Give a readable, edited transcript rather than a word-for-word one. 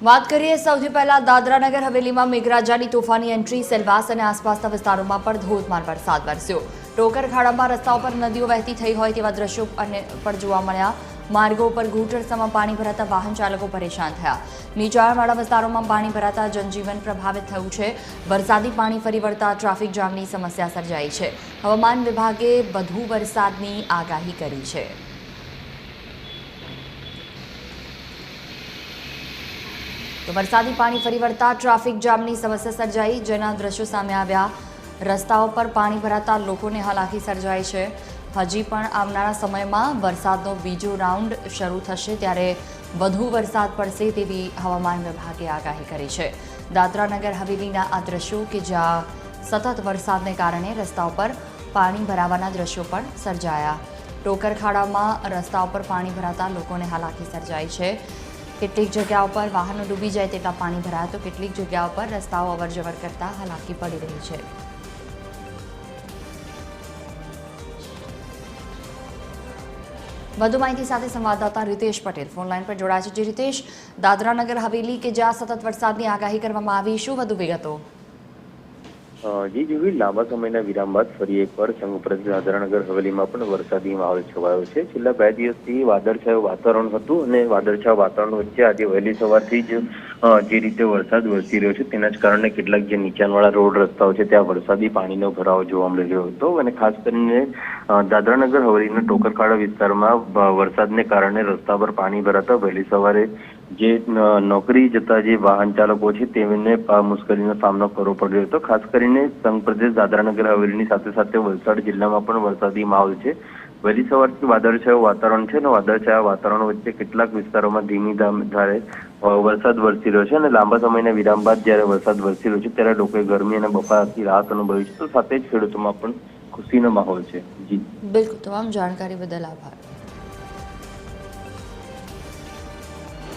વાત કરીએ સૌથી પહેલા દાદરાનગર હવેલીમાં મેઘરાજાની તોફાની એન્ટ્રી, સેલવાસ અને આસપાસના વિસ્તારોમાં પણ ધોધમાર વરસાદ વરસ્યો। ટોકર ખાડામાં રસ્તાઓ પર નદીઓ વહેતી થઈ હોય તેવા દ્રશ્યો પણ જોવા મળ્યા। માર્ગો પર ઘૂંટણસમાં પાણી ભરાતા વાહન ચાલકો પરેશાન થયા। નીચાણવાળા વિસ્તારોમાં પાણી ભરાતા જનજીવન પ્રભાવિત થયું છે। વરસાદી પાણી ફરી વળતા ટ્રાફિક જામની સમસ્યા સર્જાઈ છે। હવામાન વિભાગે વધુ વરસાદની આગાહી કરી છે। તો વરસાદી પાણી ફરી વળતા ટ્રાફિક જામની સમસ્યા સર્જાઈ, જેના દ્રશ્યો સામે આવ્યા। રસ્તાઓ પર પાણી ભરાતા લોકોને હાલાકી સર્જાઈ છે। હજી પણ આવનારા સમયમાં વરસાદનો બીજો રાઉન્ડ શરૂ થશે ત્યારે વધુ વરસાદ પડશે તેવી હવામાન વિભાગે આગાહી કરી છે। દાદરાનગર હવેલીના આ દ્રશ્યો કે જ્યાં સતત વરસાદને કારણે રસ્તાઓ પર પાણી ભરાવાના દ્રશ્યો પણ સર્જાયા। ટોકર ખાડામાં રસ્તાઓ પર પાણી ભરાતા લોકોને હાલાકી સર્જાઈ છે। કેટલીક જગ્યાઓ પર વાહનો ડૂબી જાય તેટલા પાણી ભરાયા તો કેટલીક જગ્યાઓ પર રસ્તાઓ અવરજવર કરતા હાલાકી પડી રહી છે। વધુ માહિતી સાથે સંવાદદાતા રીતેશ પટેલ ફોનલાઈન પર જોડાયા છે। રીતેશ, દાદરાનગર હવેલી કે જ્યાં સતત વરસાદની આગાહી કરવામાં આવી, શું વધુ વિગતો? જી જુવી, લાંબા સમયના વિરામ બાદ ફરી એકવાર સંઘપ્રદેશ દાદરાનગર હવેલીમાં પણ વરસાદી માહોલ છવાયો છે। છેલ્લા 2 દિવસથી વાદળછાયું વાતાવરણ હતું અને વાદળછાયા વાતાવરણ વચ્ચે આજે વહેલી સવારથી જ જે રીતે વરસાદ વરસી રહ્યો છે તેના જ કારણે કેટલાક જે નીચાણવાળા રોડ રસ્તાઓ છે ત્યાં વરસાદી પાણીનો ભરાવો જોવા મળી રહ્યો હતો અને ખાસ કરીને દાદરાનગર હવેલીના ટોકરખાડા વિસ્તારમાં વરસાદને કારણે રસ્તા પર પાણી ભરાતા વહેલી સવારે જે નોકરી જતા જે વાહન ચાલકો છે તેમને મુશ્કેલીનો સામનો કરવો પડ્યો હતો। ખાસ કરીને સંઘ પ્રદેશ દાદરાનગર હવેલીની સાથે સાથે વલસાડ જિલ્લામાં પણ વરસાદી માહોલ છે। વહેલી સવારથી વાદળછાયું વાતાવરણ છે અને વાદળછાયા વાતાવરણ વચ્ચે કેટલાક વિસ્તારોમાં ધીમી ધારે વરસાદ વરસી રહ્યો છે અને લાંબા સમયના વિરામ બાદ જ્યારે વરસાદ વરસી રહ્યો છે ત્યારે લોકોએ ગરમી અને બફારાથી રાહત અનુભવી છે, તો સાથે જ ખેડૂતોમાં પણ ખુશીનો માહોલ છે। જી બિલકુલ, તમામ જાણકારી બદલ આભાર।